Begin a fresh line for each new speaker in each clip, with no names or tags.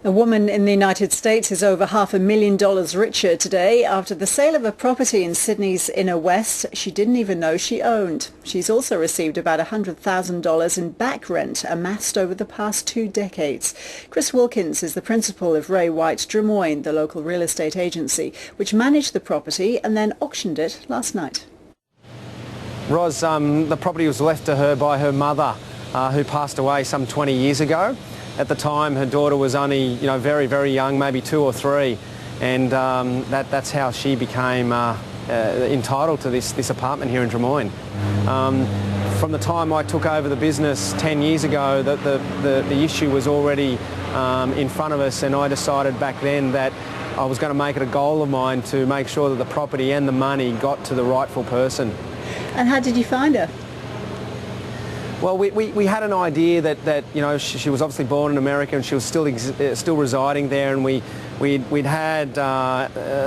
A woman in the United States is over $500,000 richer today after the sale of a property in Sydney's inner west she didn't even know she owned. She's also received about $100,000 in back rent amassed over the past 2 decades. Chris Wilkins is the principal of Ray White Drummoyne, the local real estate agency, which managed the property and then auctioned it last night.
Ros, the property was left to her by her mother, who passed away some 20 years ago. At the time, her daughter was only, very, very young, maybe 2 or 3, and that's how she became entitled to this apartment here in Drummoyne. From the time I took over the business 10 years ago, the issue was already in front of us, and I decided back then that I was going to make it a goal of mine to make sure that the property and the money got to the rightful person.
And how did you find her?
Well, we had an idea that she was obviously born in America and she was still residing there, and we'd had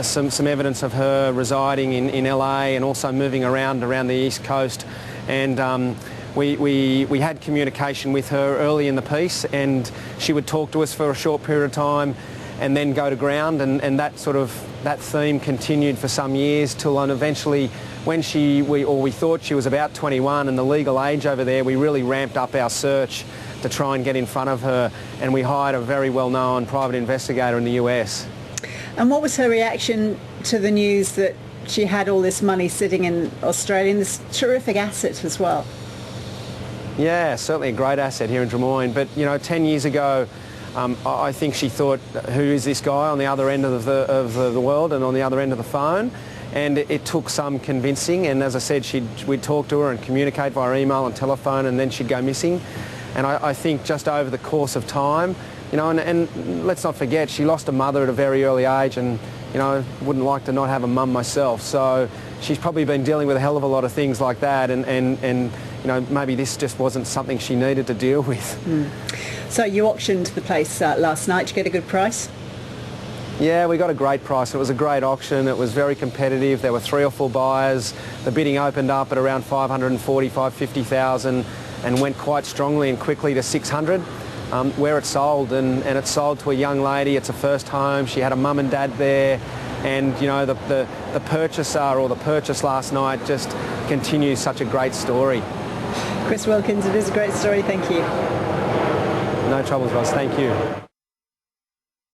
some evidence of her residing in LA and also moving around the East Coast, and we had communication with her early in the piece, and she would talk to us for a short period of time and then go to ground, and that theme continued for some years till eventually when we thought she was about 21 and the legal age over there, we really ramped up our search to try and get in front of her, and we hired a very well-known private investigator in the US.
And what was her reaction to the news that she had all this money sitting in Australia, and this terrific asset as well?
Yeah, certainly a great asset here in Drummoyne, but 10 years ago I think she thought, who is this guy on the other end of the world and on the other end of the phone? And it took some convincing, and as I said, we'd talk to her and communicate via email and telephone, and then she'd go missing. And I think just over the course of time, and let's not forget, she lost a mother at a very early age, and wouldn't like to not have a mum myself. So she's probably been dealing with a hell of a lot of things like that, and maybe this just wasn't something she needed to deal with.
Mm. So you auctioned the place last night. Did you get a good price?
Yeah, we got a great price. It was a great auction. It was very competitive. There were 3 or 4 buyers. The bidding opened up at around 540, 550,000 and went quite strongly and quickly to 600 where it sold. And it sold to a young lady. It's a first home. She had a mum and dad there. And, the purchaser or the purchase last night just continues such a great story.
Chris Wilkins, it is a great story. Thank you.
No troubles, Ross. Thank you.